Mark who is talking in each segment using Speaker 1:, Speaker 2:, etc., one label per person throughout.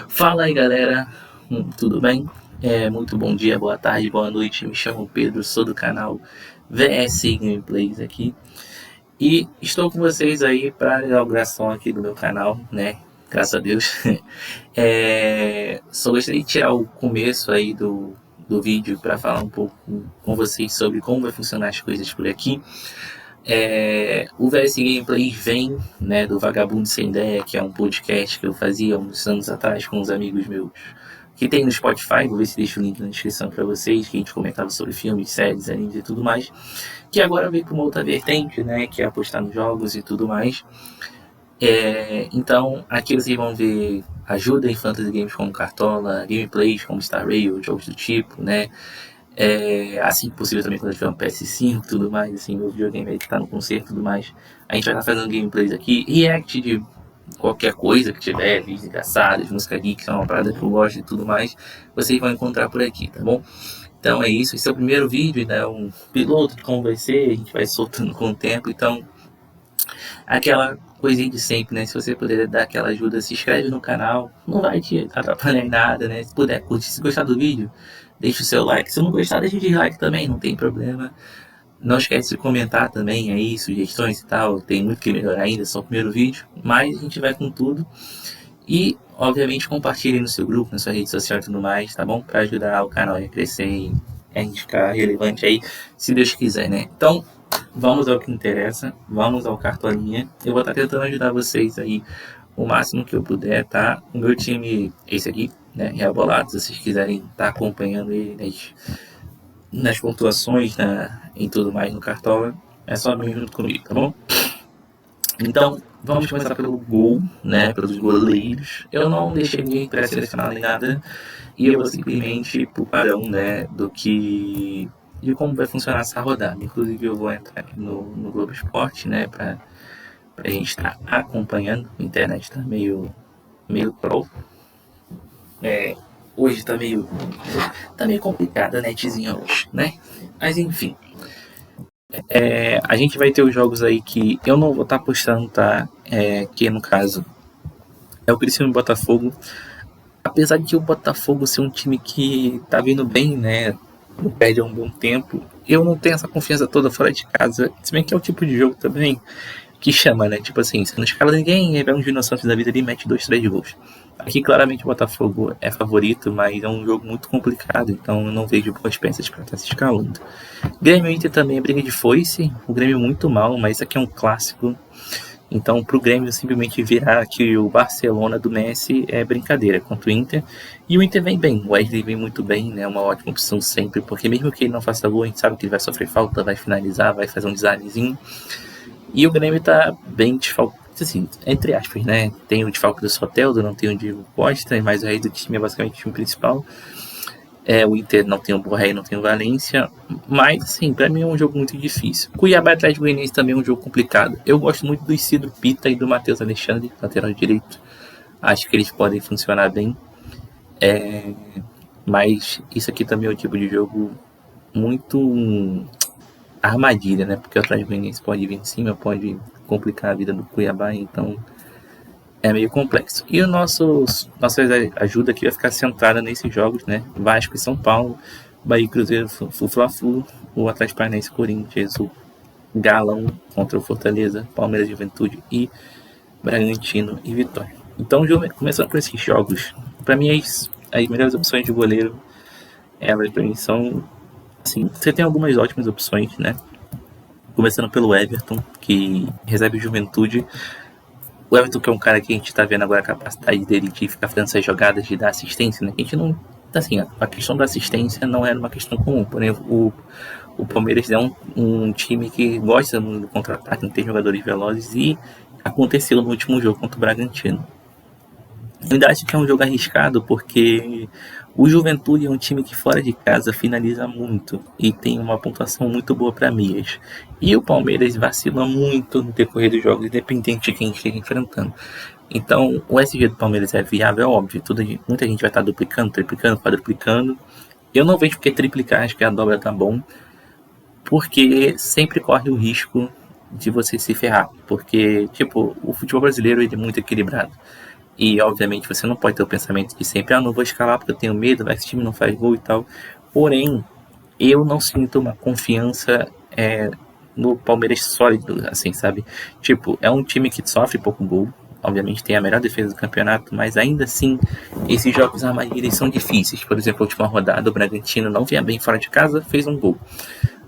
Speaker 1: Fala aí, galera. Tudo bem? Muito bom dia, boa tarde, boa noite. Me chamo Pedro, sou do canal VS Gameplays aqui. E estou com vocês aí para a inauguração aqui do meu canal, né? Graças a Deus. Só gostaria de tirar o começo aí do vídeo para falar um pouco com vocês sobre como vai funcionar as coisas por aqui. O VS Gameplays vem, né, do Vagabundo Sem Ideia, que é um podcast que eu fazia uns anos atrás com uns amigos meus, que tem no Spotify. Vou ver se deixo o link na descrição para vocês, que a gente comentava sobre filmes, séries, animes e tudo mais, que agora veio para uma outra vertente, né, que é apostar nos jogos e tudo mais. Então, aqui vocês vão ver ajuda em fantasy games como Cartola, gameplays como Star Rail, jogos do tipo, né, assim que possível também quando eu tiver um PS5 e tudo mais, assim, meu videogame aí que tá no concerto e tudo mais, a gente vai estar fazendo gameplays aqui, react de qualquer coisa que tiver, vídeos engraçados, música geek, que é uma parada que eu gosto e tudo mais, vocês vão encontrar por aqui, tá bom? Então é isso, esse é o primeiro vídeo, né, um piloto de como vai ser, a gente vai soltando com o tempo, então aquela coisinha de sempre, né, se você puder dar aquela ajuda, se inscreve no canal, não vai te atrapalhar em nada, né, se puder curtir, se gostar do vídeo, deixa o seu like, se não gostar, deixa o dislike também, não tem problema. Não esquece de comentar também aí, sugestões e tal, tem muito que melhorar ainda, só o primeiro vídeo, mas a gente vai com tudo. E, obviamente, compartilhe no seu grupo, na sua rede social e tudo mais, tá bom? Para ajudar o canal a crescer e a gente ficar relevante aí, se Deus quiser, né? Então, vamos ao que interessa, vamos ao Cartolinha. Eu vou estar tentando ajudar vocês aí o máximo que eu puder, tá? O meu time, esse aqui, né? Reabolados, se vocês quiserem estar acompanhando ele nas pontuações, e tudo mais no Cartola, é só vir junto comigo, tá bom? Então, vamos começar pelo gol, né? Pelos goleiros. Eu não deixei ninguém pré-selecionado nem nada, e eu vou simplesmente pro padrão, né? De como vai funcionar essa rodada. Inclusive, eu vou entrar aqui no Globo Esporte, né? Pra gente estar acompanhando. A internet tá meio pro. Hoje tá meio complicada a netzinha hoje, né? Mas enfim. A gente vai ter os jogos aí que eu não vou estar postando, tá? Que no caso é o Criciúma e Botafogo. Apesar de o Botafogo ser um time que tá vindo bem, né? Não perde há um bom tempo. Eu não tenho essa confiança toda fora de casa. Se bem que é o tipo de jogo também que chama, né? Tipo assim, você não escala ninguém, aí vai um Júnior Santos da vida ali e mete 2, 3 gols. Aqui claramente o Botafogo é favorito, mas é um jogo muito complicado, então eu não vejo boas peças para estar se escalando. Grêmio e Inter também é briga de foice, o Grêmio muito mal, mas isso aqui é um clássico. Então pro Grêmio simplesmente virar aqui o Barcelona do Messi é brincadeira contra o Inter. E o Inter vem bem, o Wesley vem muito bem, né? Uma ótima opção sempre, porque mesmo que ele não faça gol, a gente sabe que ele vai sofrer falta, vai finalizar, vai fazer um designzinho. E o Grêmio tá bem desfalcado, assim, entre aspas, né? Tem o desfalque do Soteldo, não tem o Diego Costa, mas o resto do time é basicamente o time principal. O Inter não tem o Borré, não tem o Valência, mas, assim, pra mim é um jogo muito difícil. Cuiabá atrás do Goianiense também é um jogo complicado. Eu gosto muito do Isidro Pita e do Matheus Alexandre, lateral direito. Acho que eles podem funcionar bem. Mas isso aqui também é um tipo de jogo muito armadilha, né? Porque o Atlético Goianiense pode vir em cima, pode complicar a vida do Cuiabá, então é meio complexo. E nossa ajuda aqui vai ficar centrada nesses jogos, né? Vasco e São Paulo, Bahia e Cruzeiro, Fla-Flu, o Atlético Paranaense, Corinthians, o Galão contra o Fortaleza, Palmeiras, Juventude e Bragantino e Vitória. Então, começando com esses jogos, para mim as melhores opções de goleiro, elas para mim são, assim, você tem algumas ótimas opções, né? Começando pelo Everton, que recebe Juventude. O Everton, que é um cara que a gente tá vendo agora a capacidade dele de ficar fazendo essas jogadas, de dar assistência, né? A gente não... Assim, a questão da assistência não era uma questão comum. Porém, o Palmeiras é um time que gosta do contra-ataque, não tem jogadores velozes, e aconteceu no último jogo contra o Bragantino. Eu ainda acho que é um jogo arriscado, porque o Juventude é um time que fora de casa finaliza muito e tem uma pontuação muito boa para meias. E o Palmeiras vacila muito no decorrer dos jogos, independente de quem esteja enfrentando. Então, o SG do Palmeiras é viável, é óbvio. Muita gente vai estar duplicando, triplicando, quadruplicando. Eu não vejo porque triplicar, acho que a dobra tá bom, porque sempre corre o risco de você se ferrar. Porque, tipo, o futebol brasileiro ele é muito equilibrado. E, obviamente, você não pode ter o pensamento de sempre, não vou escalar porque eu tenho medo, vai que esse time não faz gol e tal. Porém, eu não sinto uma confiança no Palmeiras sólido, assim, sabe? Tipo, é um time que sofre pouco gol, obviamente tem a melhor defesa do campeonato, mas ainda assim, esses jogos na maioria são difíceis. Por exemplo, a última rodada, o Bragantino não vinha bem fora de casa, fez um gol.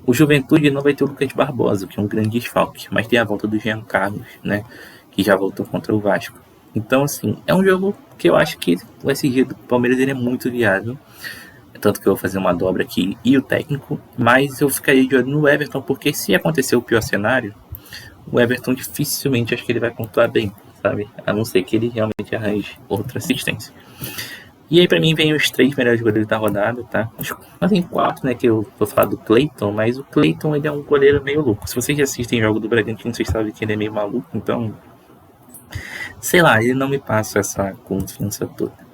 Speaker 1: O Juventude não vai ter o Lucas Barbosa, que é um grande desfalque, mas tem a volta do Jean Carlos, né? Que já voltou contra o Vasco. Então, assim, é um jogo que eu acho que o SG do Palmeiras ele é muito viável. Tanto que eu vou fazer uma dobra aqui e o técnico, mas eu ficaria de olho no Everton, porque se acontecer o pior cenário, o Everton dificilmente acho que ele vai pontuar bem, sabe? A não ser que ele realmente arranje outra assistência. E aí pra mim vem os 3 melhores goleiros da rodada, tá? Mas tem 4, né, que eu vou falar do Cleiton, mas o Cleiton ele é um goleiro meio louco. Se vocês assistem jogo do Bragantino, vocês sabem que ele é meio maluco, então... sei lá, ele não me passa essa confiança toda.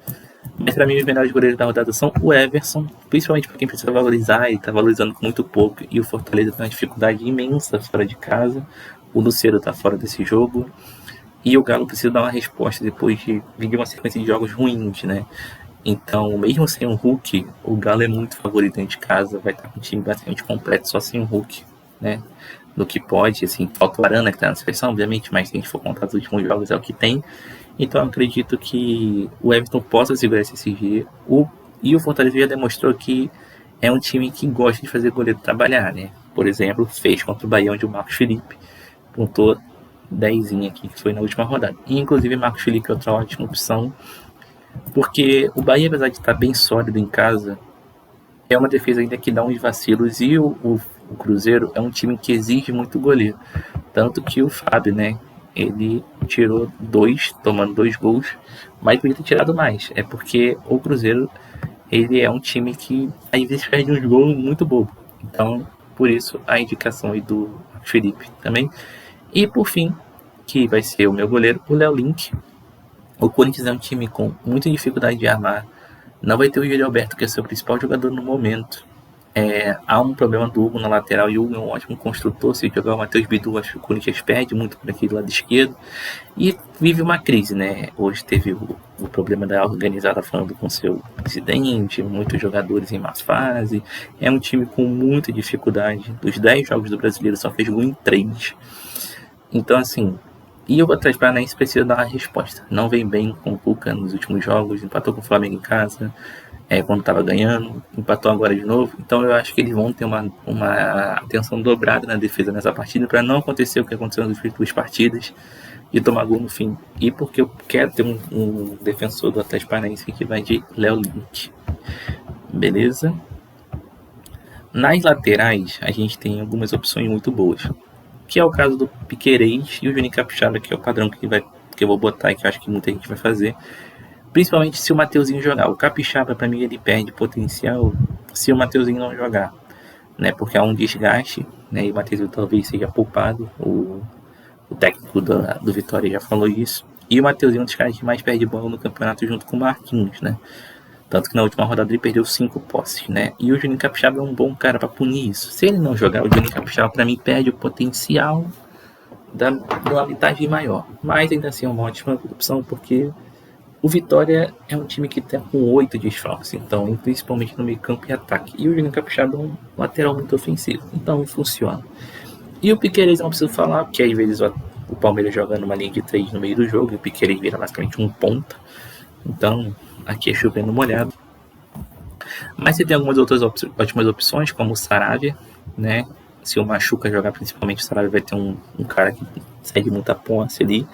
Speaker 1: Mas pra mim os melhores goleiros da rodada são o Everson, principalmente pra quem precisa valorizar, ele tá valorizando com muito pouco, e o Fortaleza tem uma dificuldade imensa fora de casa, o Lucero tá fora desse jogo, e o Galo precisa dar uma resposta depois de vir uma sequência de jogos ruins, né? Então, mesmo sem o Hulk, o Galo é muito favorito dentro de casa, vai estar com o time basicamente completo, só sem o Hulk, né? Do que pode, assim, falta o Arana que tá na seleção, obviamente, mas se a gente for contar os últimos jogos é o que tem. Então eu acredito que o Everton possa segurar esse SG. E o Fortaleza já demonstrou que é um time que gosta de fazer o goleiro trabalhar, né? Por exemplo, fez contra o Bahia, onde o Marcos Felipe pontou 10 aqui, que foi na última rodada. E inclusive Marcos Felipe é outra ótima opção, porque o Bahia, apesar de estar bem sólido em casa, é uma defesa ainda que dá uns vacilos, e o Cruzeiro é um time que exige muito goleiro. Tanto que o Fábio, né, ele tirou 2, tomando 2 gols, mas podia ter tirado mais. É porque o Cruzeiro, ele é um time que às vezes perde uns gols muito bobo. Então, por isso, a indicação aí do Felipe também. E por fim, que vai ser o meu goleiro, o Léo Link. O Corinthians é um time com muita dificuldade de armar. Não vai ter o Yuri Alberto, que é seu principal jogador no momento. Há um problema do Hugo na lateral, e o Hugo é um ótimo construtor. Se jogar o Matheus Bidu, acho que o Corinthians perde muito por aquele lado esquerdo. E vive uma crise, né? Hoje teve o problema da organizada falando com seu presidente, muitos jogadores em má fase. É um time com muita dificuldade. Dos 10 jogos do Brasileiro, só fez gol em 3. Então, assim, e o Atlético Paranaense precisa dar uma resposta. Não vem bem com o Cuca nos últimos jogos, empatou com o Flamengo em casa, quando estava ganhando, empatou agora de novo. Então eu acho que eles vão ter uma atenção dobrada na defesa nessa partida, para não acontecer o que aconteceu nas últimas partidas e tomar gol no fim. E porque eu quero ter um defensor do Atlético Paranaense que vai de Léo Link. Beleza? Nas laterais, a gente tem algumas opções muito boas, que é o caso do Piquerez e o Juninho Capixaba, que é o padrão que eu vou botar e que eu acho que muita gente vai fazer. Principalmente se o Mateuzinho jogar. O Capixaba, para mim, ele perde potencial se o Mateuzinho não jogar, né? Porque há um desgaste, né? E o Mateuzinho talvez seja poupado. O técnico do Vitória já falou isso. E o Mateuzinho é um dos caras que mais perde bola no campeonato junto com o Marquinhos, né? Tanto que na última rodada ele perdeu 5 posses, né? E o Juninho Capixaba é um bom cara para punir isso. Se ele não jogar, o Juninho Capixaba, para mim, perde o potencial de uma vantagem maior. Mas ainda assim é uma ótima opção, porque o Vitória é um time que está com 8 desfalques, então, principalmente no meio campo e ataque. E o Juninho Capixaba é um lateral muito ofensivo, então funciona. E o Piquerez não preciso falar, porque às vezes o Palmeiras joga numa linha de 3 no meio do jogo, e o Piquerez vira basicamente um ponta. Então, aqui é chovendo molhado. Mas você tem algumas outras ótimas opções, como o Saravia, né? Se o Machuca jogar, principalmente, o Saravia vai ter um cara que segue muita ponte ali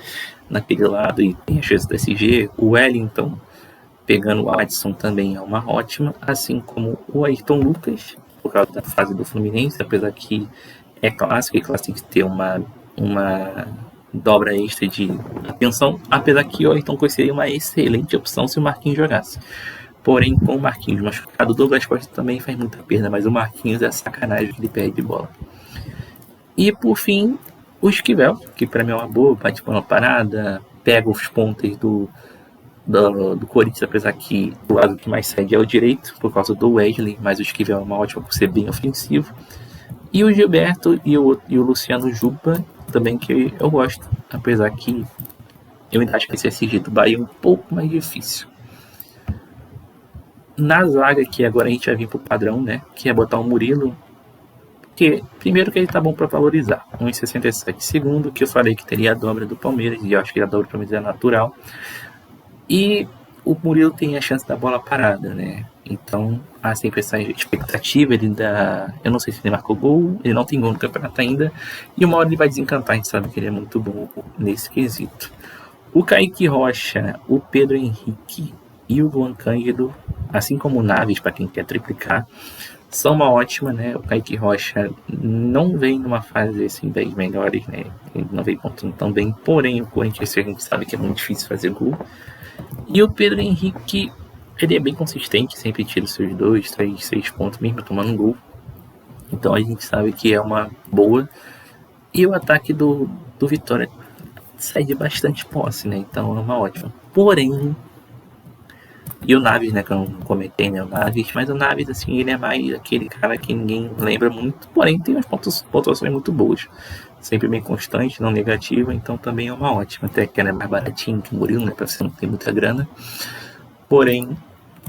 Speaker 1: naquele lado e tem a chance do SG. O Wellington pegando o Adson também é uma ótima, assim como o Ayrton Lucas, por causa da fase do Fluminense, apesar que é clássico, e clássico tem que ter uma dobra extra de atenção, apesar que o Ayrton Lucas seria uma excelente opção se o Marquinhos jogasse. Porém, com o Marquinhos machucado, o Douglas Costa também faz muita perda, mas o Marquinhos é sacanagem que ele perde de bola. E por fim, o Esquivel, que pra mim é uma boa, bate uma parada, pega os pontos do Corinthians, apesar que o lado que mais segue é o direito, por causa do Wesley, mas o Esquivel é uma ótima por ser bem ofensivo. E o Gilberto e o Luciano Juba, também, que eu gosto, apesar que eu ainda acho que esse SG do Bahia é um pouco mais difícil. Na zaga, que agora a gente vai vir pro padrão, né? Que é botar o Murilo. Que, primeiro, que ele tá bom para valorizar, 1,67. Segundo, que eu falei que teria a dobra do Palmeiras, e eu acho que a dobra do Palmeiras é natural. E o Murilo tem a chance da bola parada, né? Então, há sempre essa expectativa. Ele dá. Eu não sei se ele marcou gol, ele não tem gol no campeonato ainda. E uma hora ele vai desencantar, a gente sabe que ele é muito bom nesse quesito. O Kaique Rocha, o Pedro Henrique e o Luan Cândido, assim como o Naves, para quem quer triplicar, são uma ótima, né? O Kaique Rocha não vem numa fase assim das melhores, né? Ele não vem pontuando tão bem, porém o Corinthians a gente sabe que é muito difícil fazer gol. E o Pedro Henrique, ele é bem consistente, sempre tira os seus 2, 3, 6 pontos, mesmo tomando gol. Então a gente sabe que é uma boa. E o ataque do Vitória cede bastante posse, né? Então é uma ótima. Porém, e o Naves, né, que eu não comentei, né, o Naves, mas o Naves, assim, ele é mais aquele cara que ninguém lembra muito, porém tem umas pontuações muito boas. Sempre bem constante, não negativa, então também é uma ótima. Até que ela é mais baratinho que o Murilo, né, pra você não ter muita grana. Porém,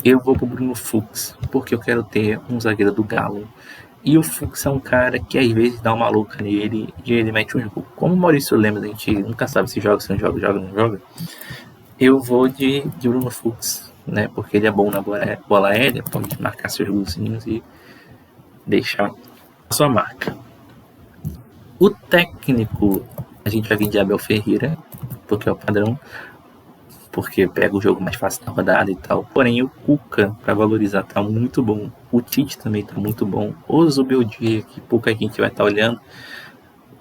Speaker 1: eu vou pro Bruno Fux, porque eu quero ter um zagueiro do Galo. E o Fux é um cara que às vezes dá uma louca nele e ele mete um jogo. Como o Maurício lembra, a gente nunca sabe se joga, se não joga, joga, não joga. Eu vou de Bruno Fux, né? Porque ele é bom na bola aérea, pode marcar seus golzinhos e deixar a sua marca. O técnico, a gente vai vir de Abel Ferreira, porque é o padrão, porque pega o jogo mais fácil na rodada e tal. Porém, o Cuca, para valorizar, tá muito bom. O Tite também tá muito bom. O Zubeldia, que pouca gente vai estar olhando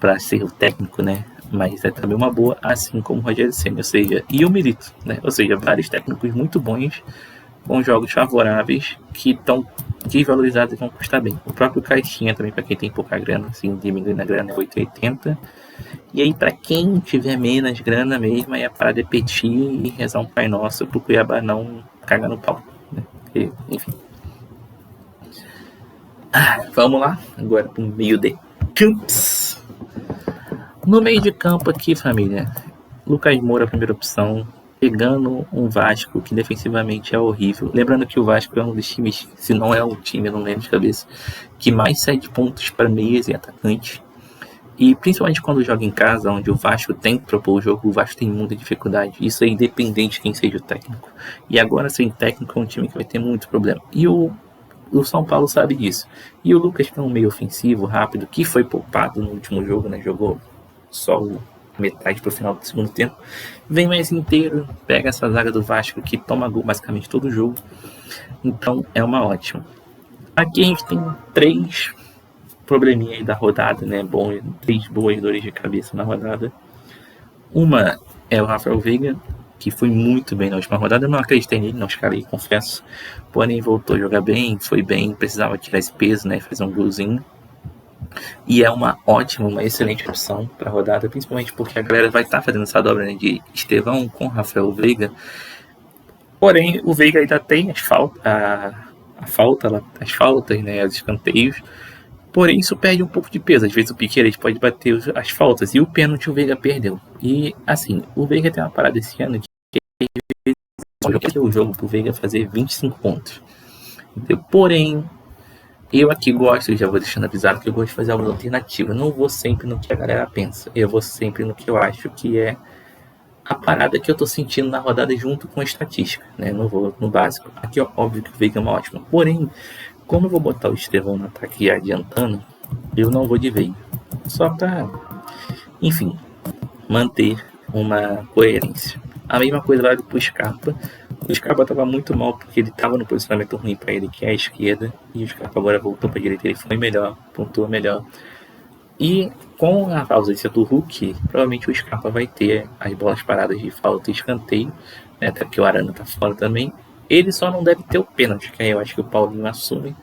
Speaker 1: para ser o técnico, né? Mas é também uma boa, assim como o Rogério Ceni, ou seja, e o Milito, né? Ou seja, vários técnicos muito bons, com jogos favoráveis, que estão desvalorizados e vão custar bem. O próprio Caixinha também, para quem tem pouca grana, assim, diminuindo a grana é 8,80. E aí, para quem tiver menos grana mesmo, é para repetir e rezar um Pai Nosso pro Cuiabá não cagar no pau, né? E, enfim. Vamos lá, agora pro meio de campos. No meio de campo aqui, família, Lucas Moura, a primeira opção, pegando um Vasco que defensivamente é horrível. Lembrando que o Vasco é um dos times, se não é o time, eu não lembro de cabeça, que mais cede pontos para meias e atacantes. E principalmente quando joga em casa, onde o Vasco tem que propor o jogo, o Vasco tem muita dificuldade. Isso é independente de quem seja o técnico. E agora, sem técnico, é um time que vai ter muito problema. E o São Paulo sabe disso. E o Lucas, que é um meio ofensivo, rápido, que foi poupado no último jogo, né? Jogou só metade pro final do segundo tempo. Vem mais inteiro, pega essa zaga do Vasco, que toma gol basicamente todo jogo. Então, é uma ótima. Aqui a gente tem 3 probleminha aí da rodada, né? 3 boas dores de cabeça na rodada. Uma é o Rafael Veiga, que foi muito bem na última rodada. Eu não acreditei nele, não escalei, confesso. Porém, voltou a jogar bem, foi bem, precisava tirar esse peso, né? Fazer um golzinho. E é uma ótima, uma excelente opção para a rodada, principalmente porque a galera vai estar fazendo essa dobra, né, de Estevão com Rafael Veiga. Porém, o Veiga ainda tem as faltas, né, os escanteios. Porém, isso perde um pouco de peso. Às vezes o Piqueires pode bater as faltas e o pênalti o Veiga perdeu. E, assim, o Veiga tem uma parada esse ano que o jogo pro Veiga fazer 25 pontos. Entendeu? Porém, eu aqui gosto, já vou deixando avisado que eu gosto de fazer algo alternativo. Eu não vou sempre no que a galera pensa. Eu vou sempre no que eu acho que é a parada que eu tô sentindo na rodada junto com a estatística, né? Não vou no básico. Aqui, ó, óbvio que o Veiga é uma ótima. Porém, como eu vou botar o Estevão no ataque adiantando, eu não vou de Veiga. Só pra, enfim, manter uma coerência. A mesma coisa vale pro Scarpa. O Scarpa estava muito mal porque ele estava no posicionamento ruim para ele, que é a esquerda, e o Scarpa agora voltou para a direita, ele foi melhor, pontuou melhor. E com a ausência do Hulk, provavelmente o Scarpa vai ter as bolas paradas de falta e escanteio, né, até porque o Arana tá fora também. Ele só não deve ter o pênalti, que aí eu acho que o Paulinho assume,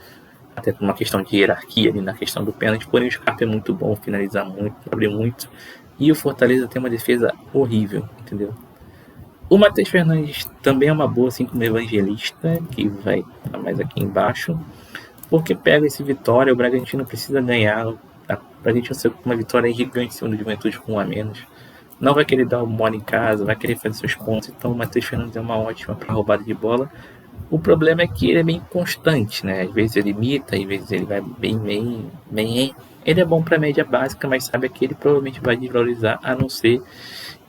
Speaker 1: até por uma questão de hierarquia ali na questão do pênalti, porém o Scarpa é muito bom, finalizar muito, abrir muito, e o Fortaleza tem uma defesa horrível, entendeu? O Matheus Fernandes também é uma boa, assim como Evangelista, que vai estar mais aqui embaixo, porque pega esse Vitória, o Bragantino precisa ganhar, pra gente ser uma vitória gigante em cima do Juventude com 1 a menos, não vai querer dar o mole em casa, vai querer fazer seus pontos. Então o Matheus Fernandes é uma ótima para roubada de bola. O problema é que ele é meio inconstante, né? Às vezes ele imita, às vezes ele vai bem. Ele é bom para média básica, mas sabe que ele provavelmente vai desvalorizar, a não ser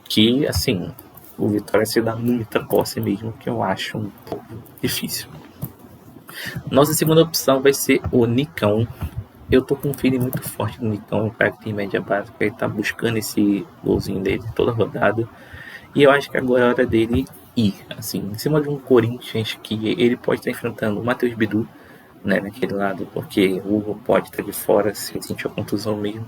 Speaker 1: que, assim, o Vitória se dá muita posse mesmo, que eu acho um pouco difícil. Nossa segunda opção vai ser o Nicão. Eu tô com um feeling muito forte no Nicão, um cara que tem média básica, ele tá buscando esse golzinho dele toda rodada. E eu acho que agora é a hora dele ir, assim, em cima de um Corinthians que ele pode estar enfrentando o Matheus Bidu, né, naquele lado, porque o Hugo pode estar de fora se sentir a contusão mesmo.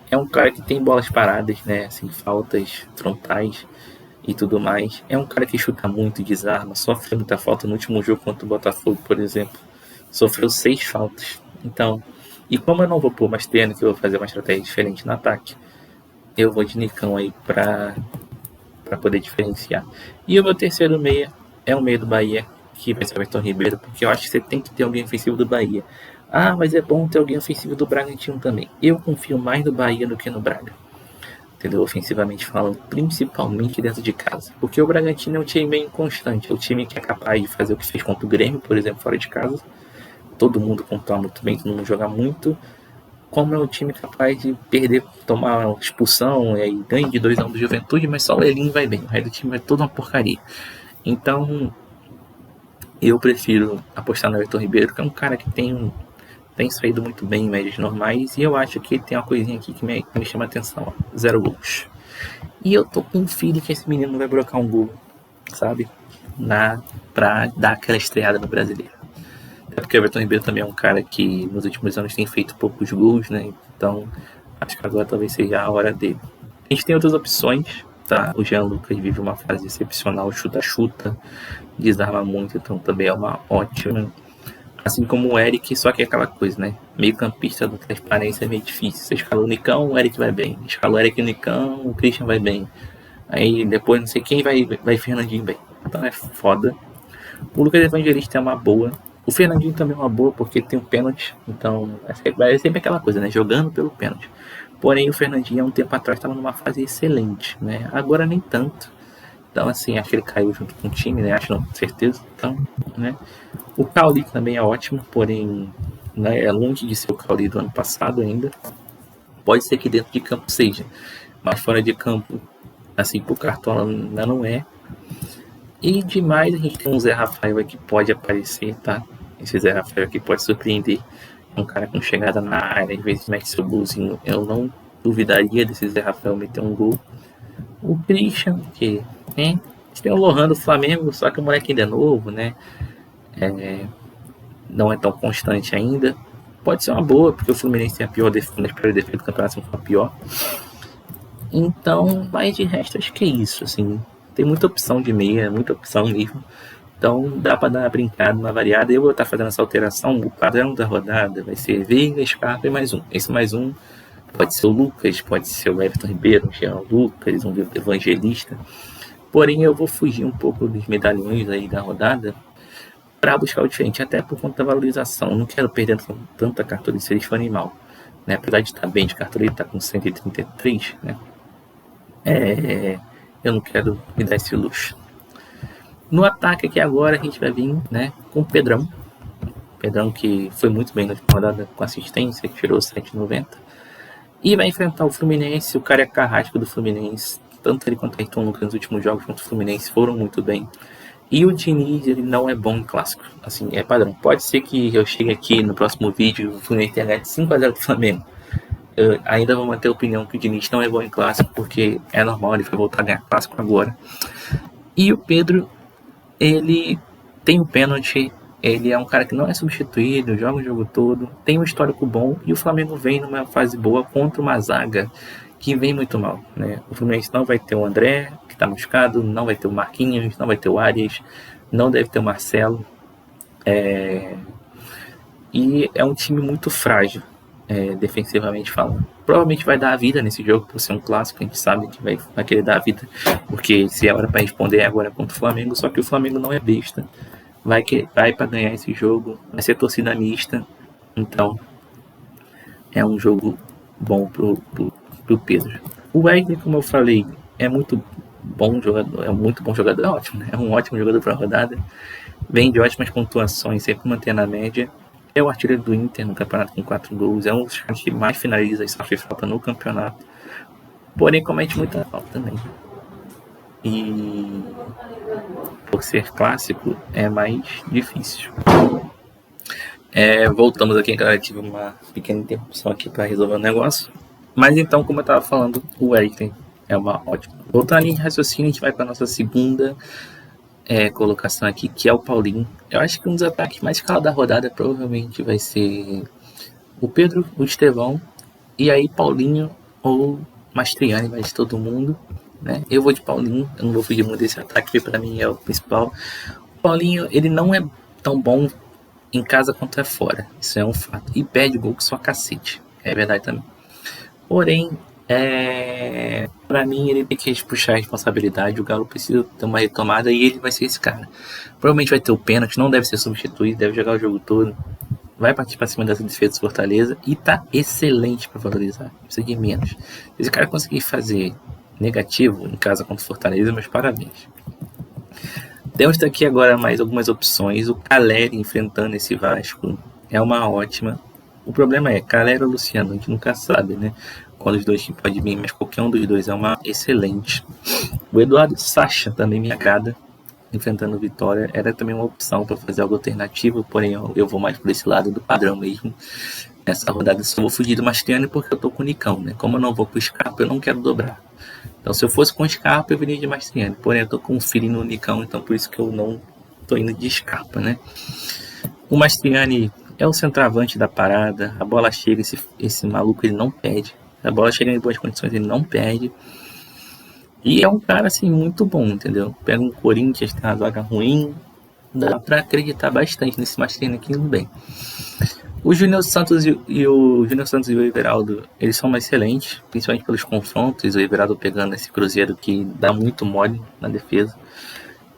Speaker 1: É um cara que tem bolas paradas, né, assim, faltas frontais e tudo mais. É um cara que chuta muito, desarma, sofre muita falta. No último jogo contra o Botafogo, por exemplo, sofreu 6 faltas. Então, e como eu não vou pôr Mastriano, que eu vou fazer uma estratégia diferente no ataque, eu vou de Nicão aí para poder diferenciar. E o meu terceiro meia é o meia do Bahia, que vai ser o Everton Ribeiro, porque eu acho que você tem que ter alguém ofensivo do Bahia. Ah, mas é bom ter alguém ofensivo do Bragantino também. Eu confio mais no Bahia do que no Braga. Entendeu? Ofensivamente falando, principalmente dentro de casa. Porque o Bragantino é um time meio inconstante. É um time que é capaz de fazer o que fez contra o Grêmio, por exemplo, fora de casa. Todo mundo controla muito bem, todo mundo joga muito. Como é um time capaz de perder, tomar uma expulsão, e aí ganha de 2-1 do Juventude, mas só o Elinho vai bem. O resto do time é toda uma porcaria. Então, eu prefiro apostar no Everton Ribeiro, que é um cara que tem saído muito bem em médias normais, e eu acho que tem uma coisinha aqui que me chama a atenção, ó, 0 gols. E eu tô com um feeling que esse menino vai brocar um gol, sabe? Pra dar aquela estreada no Brasileiro. Até porque o Everton Ribeiro também é um cara que nos últimos anos tem feito poucos gols, né? Então, acho que agora talvez seja a hora dele. A gente tem outras opções, tá? O Jean Lucas vive uma fase excepcional, chuta, desarma muito, então também é uma ótima. Assim como o Eric, só que é aquela coisa, né? Meio campista do transparência é meio difícil. Você escalou o Nicão, o Eric vai bem. Escalou o Eric e o Nicão, o Christian vai bem. Aí depois não sei quem vai Fernandinho bem. Então é foda. O Lucas Evangelista é uma boa. O Fernandinho também é uma boa, porque tem um pênalti. Então é sempre aquela coisa, né? Jogando pelo pênalti. Porém, o Fernandinho, há um tempo atrás, estava numa fase excelente, né? Agora nem tanto. Então, assim, acho que ele caiu junto com o time, né? Acho, não, com certeza. Então, né? O Cauli também é ótimo, porém, né, é longe de ser o Cauli do ano passado ainda. Pode ser que dentro de campo seja, mas fora de campo, assim, pro Cartola ainda não é. E demais, a gente tem um Zé Rafael aqui que pode aparecer, tá? Esse Zé Rafael aqui pode surpreender. Um cara com chegada na área, às vezes mete seu golzinho. Eu não duvidaria desse Zé Rafael meter um gol. O Christian, que, né? A gente tem o Lohan do Flamengo, só que o moleque ainda é novo, né? Não é tão constante ainda. Pode ser uma boa, porque o Fluminense tem a pior defesa do campeonato, se não for a pior. Então, mas de resto, acho que é isso, assim. Tem muita opção de meia, muita opção mesmo. Então, dá para dar uma brincada, uma variada. Eu vou estar fazendo essa alteração. O padrão da rodada vai ser Veiga, Scarpa e mais um. Esse mais um pode ser o Lucas, pode ser o Everton Ribeiro, o Jean Lucas, um Evangelista. Porém, eu vou fugir um pouco dos medalhões aí da rodada para buscar o diferente, até por conta da valorização. Eu não quero perder tanta cartolina se eles forem mal. Né? Apesar de estar bem de cartolina, está com 133, né? Eu não quero me dar esse luxo. No ataque aqui agora a gente vai vir, né, com o Pedrão. Pedrão que foi muito bem na rodada com assistência, que tirou 7,90. E vai enfrentar o Fluminense, o cara é carrasco do Fluminense. Tanto ele quanto o Ayrton Lucas nos últimos jogos contra o Fluminense foram muito bem. E o Diniz, ele não é bom em clássico. Assim, é padrão. Pode ser que eu chegue aqui no próximo vídeo o Fluminense tenha ganho 5-0 do Flamengo. Eu ainda vou manter a opinião que o Diniz não é bom em clássico, porque é normal, ele vai voltar a ganhar clássico agora. E o Pedro, ele tem um pênalti, ele é um cara que não é substituído, joga o jogo todo, tem um histórico bom, e o Flamengo vem numa fase boa contra uma zaga que vem muito mal, né? O Fluminense não vai ter o André, que está machucado, não vai ter o Marquinhos, não vai ter o Arias, não deve ter o Marcelo. E é um time muito frágil, defensivamente falando. Provavelmente vai dar a vida nesse jogo, por ser um clássico, a gente sabe que vai querer dar a vida, porque se é hora para responder é agora contra o Flamengo, só que o Flamengo não é besta. Vai para ganhar esse jogo, vai ser torcida mista, então é um jogo bom pro Pedro. O Wesley, como eu falei, é muito bom jogador, é ótimo, né? É um ótimo jogador para a rodada, vem de ótimas pontuações, sempre mantendo a média. É o artilheiro do Inter no campeonato com 4 gols, é um dos caras que mais finaliza e sofre falta no campeonato, porém comete muita falta também. E por ser clássico é mais difícil. Voltamos aqui, galera, tive uma pequena interrupção aqui para resolver um negócio. Mas então, como eu estava falando, o Eriksen é uma ótima. Voltando em raciocínio, a gente vai para a nossa segunda colocação aqui, que é o Paulinho. Eu acho que um dos ataques mais caros da rodada provavelmente vai ser o Pedro, o Estevão, e aí Paulinho ou Mastriani, vai de todo mundo, né? Eu vou de Paulinho, eu não vou fugir muito desse ataque, que para mim é o principal. O Paulinho, ele não é tão bom em casa quanto é fora, isso é um fato, e perde gol que só cacete, é verdade também. Porém, pra mim ele tem que puxar a responsabilidade, o Galo precisa ter uma retomada e ele vai ser esse cara. Provavelmente vai ter o pênalti, não deve ser substituído, deve jogar o jogo todo, vai partir pra cima dessa defesa do Fortaleza e tá excelente pra valorizar, precisa de menos. Se esse cara conseguir fazer negativo em casa contra o Fortaleza, meus parabéns. Temos aqui agora mais algumas opções. O Caleri enfrentando esse Vasco é uma ótima. O problema é, Caleri ou Luciano, a gente nunca sabe, né? Quando os dois podem vir, mas qualquer um dos dois é uma excelente. O Eduardo Sacha também me agrada, enfrentando o Vitória. Era também uma opção para fazer algo alternativo, porém eu vou mais por esse lado do padrão mesmo. Nessa rodada só vou fugir do Mastriani porque eu tô com o Nicão, né? Como eu não vou com o Scarpa, eu não quero dobrar. Então, se eu fosse com Scarpa, eu viria de Mastriani. Porém, eu tô com um feeling no Nicão, então por isso que eu não tô indo de Scarpa, né? O Mastriani é o centroavante da parada. A bola chega, esse maluco, ele não perde. A bola chega em boas condições, ele não perde. E é um cara, assim, muito bom, entendeu? Pega um Corinthians, tem uma zaga ruim. Dá pra acreditar bastante nesse Mastriani aqui indo bem. O Júnior Santos e o Everaldo, eles são excelentes, principalmente pelos confrontos. O Everaldo pegando esse Cruzeiro que dá muito mole na defesa.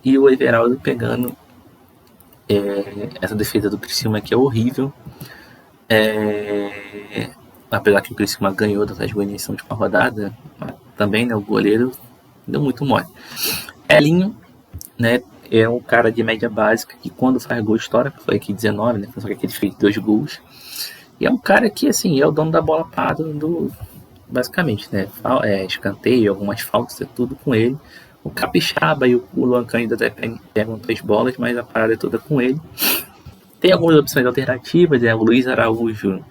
Speaker 1: E o Everaldo pegando essa defesa do Criciúma que é horrível. Apesar que o Criciúma ganhou da Atlético Goianiense de uma rodada, também, né, o goleiro deu muito mole. Elinho, né, é um cara de média básica que quando faz gol estoura, foi aqui 19, né? Só que ele fez 2 gols. E é um cara que, assim, é o dono da bola parada basicamente, né? Escanteio, algumas faltas, é tudo com ele. O Capixaba e o Luan Cândido até pegam 3 bolas, mas a parada é toda com ele. Tem algumas opções alternativas, o Luiz Araújo,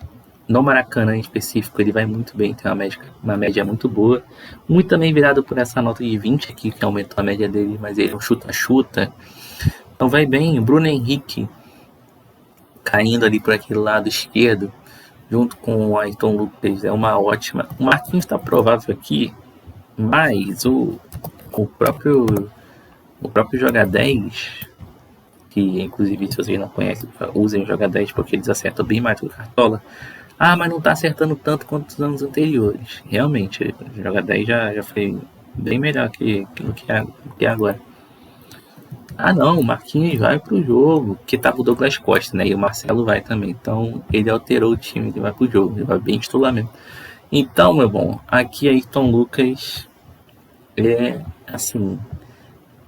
Speaker 1: no Maracanã em específico, ele vai muito bem, tem uma média muito boa. Muito também virado por essa nota de 20 aqui, que aumentou a média dele, mas ele é um chuta-chuta. Então vai bem. O Bruno Henrique caindo ali por aquele lado esquerdo, junto com o Ayrton Lucas, é uma ótima. O Marquinhos está provável aqui, mas o próprio Joga 10, que inclusive se vocês não conhecem, usem o Joga 10 porque eles acertam bem mais do que o Cartola. Ah, mas não tá acertando tanto quanto os anos anteriores. Realmente, o Joga 10 já foi bem melhor que agora. Ah não, o Marquinhos vai pro jogo, que tava o Douglas Costa, né? E o Marcelo vai também. Então ele alterou o time, ele vai pro jogo, ele vai bem titular mesmo. Então, meu bom, aqui Ayrton Lucas é, assim,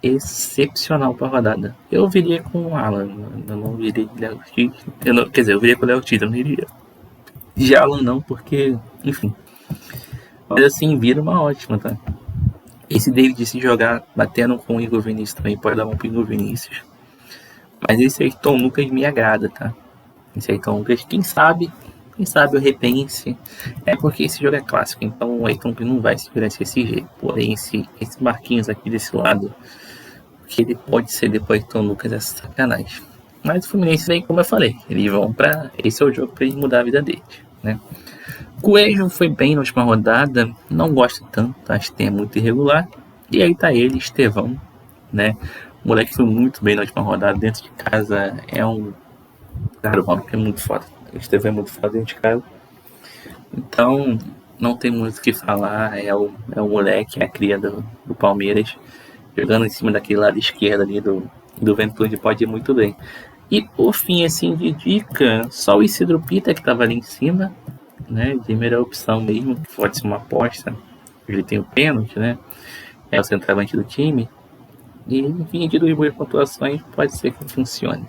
Speaker 1: excepcional pra rodada. Eu viria com o Alan, eu não viria de Léo Ortiz. Quer dizer, eu viria com o Léo Ortiz, eu não iria de Alan não, porque, enfim. Mas assim, vira uma ótima, tá? Esse David, se jogar batendo com o Igor Vinícius também, pode dar mão pro Igor Vinícius. Mas esse Ayrton Lucas me agrada, tá? Esse Ayrton Lucas, quem sabe eu repense. É porque esse jogo é clássico, então o Ayrton não vai se virar desse jeito. Porém, esse Marquinhos aqui desse lado, que ele pode ser depois Ayrton Lucas, é sacanagem. Mas o Fluminense vem, como eu falei, eles vão pra... Esse é o jogo pra ele mudar a vida dele, né? Coelho foi bem na última rodada, não gosto tanto, acho que é muito irregular. E aí tá ele, Estevão, né? O moleque foi muito bem na última rodada, dentro de casa é um... Cara, o maluco é muito foda. O Estevão é muito foda dentro de casa. Então, não tem muito o que falar, é o moleque, é a cria do Palmeiras, jogando em cima daquele lado esquerdo ali do Ventude, pode ir muito bem. E por fim, assim, de dica, só o Isidro Pita que tava ali em cima, né? Primeira opção mesmo, que pode ser uma aposta. Ele tem o pênalti, né? é o centroavante do time, e enfim, de 2 pontuações pode ser que funcione.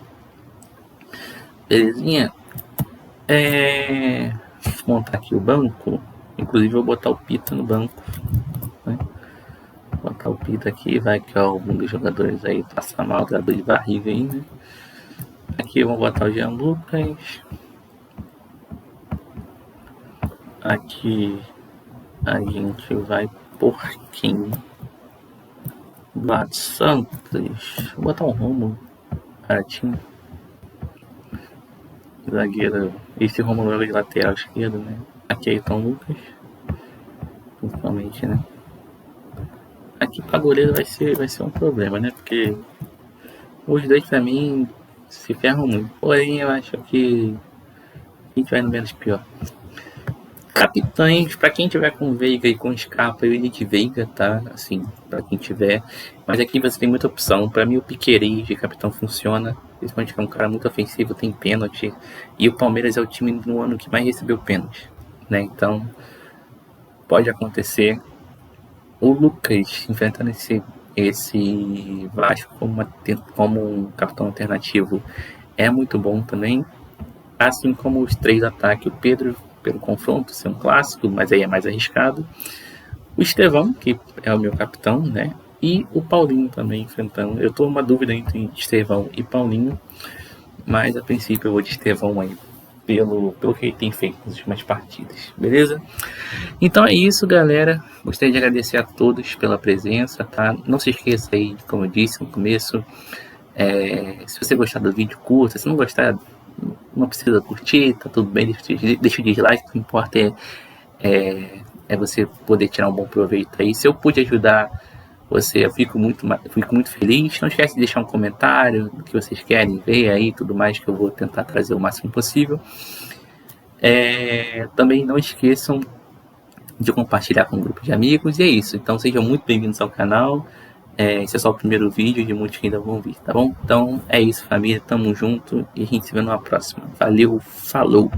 Speaker 1: Belezinha? Vou montar aqui o banco. Inclusive vou botar o Pita no banco, né? Vou botar o Pita aqui, vai que algum dos jogadores aí passa mal, jogador de barriga aí, né? Aqui vamos botar o Jean Lucas. Aqui a gente vai por quem? Vlad Santos. Vou botar um Romulo baratinho. Zagueiro. Esse Romulo é de lateral esquerdo, né? Aqui é Ayrton Lucas. Principalmente, né? Aqui pra goleiro vai ser um problema, né? Porque os dois pra mim se ferram muito. Porém, eu acho que a gente vai no menos pior. Capitães, pra quem tiver com Veiga e com Scarpa, eu iria de Veiga, tá? Assim, pra quem tiver. Mas aqui você tem muita opção. Pra mim, o Piquerez de capitão funciona. Principalmente que é um cara muito ofensivo, tem pênalti. E o Palmeiras é o time no ano que mais recebeu pênalti, né? Então, pode acontecer. O Lucas, enfrentando esse Vasco como um capitão alternativo, é muito bom também. Assim como os 3 ataques, o Pedro, pelo confronto, ser um clássico, mas aí é mais arriscado. O Estevão, que é o meu capitão, né? E o Paulinho também enfrentando. Eu tô numa dúvida entre Estevão e Paulinho, mas a princípio eu vou de Estevão aí, pelo que ele tem feito nas últimas partidas, beleza? Então é isso, galera. Gostaria de agradecer a todos pela presença, tá? Não se esqueça aí, como eu disse no começo, se você gostar do vídeo, curta. Se não gostar, não precisa curtir, tá tudo bem, deixa o dislike. O que importa é você poder tirar um bom proveito aí. Se eu pude ajudar você, eu fico muito feliz. Não esquece de deixar um comentário do que vocês querem ver aí, tudo mais, que eu vou tentar trazer o máximo possível. Também não esqueçam de compartilhar com um grupo de amigos, e é isso. Então sejam muito bem-vindos ao canal. Esse é só o primeiro vídeo de muitos que ainda vão vir, tá bom? Então é isso, família, tamo junto e a gente se vê numa próxima. Valeu, falou!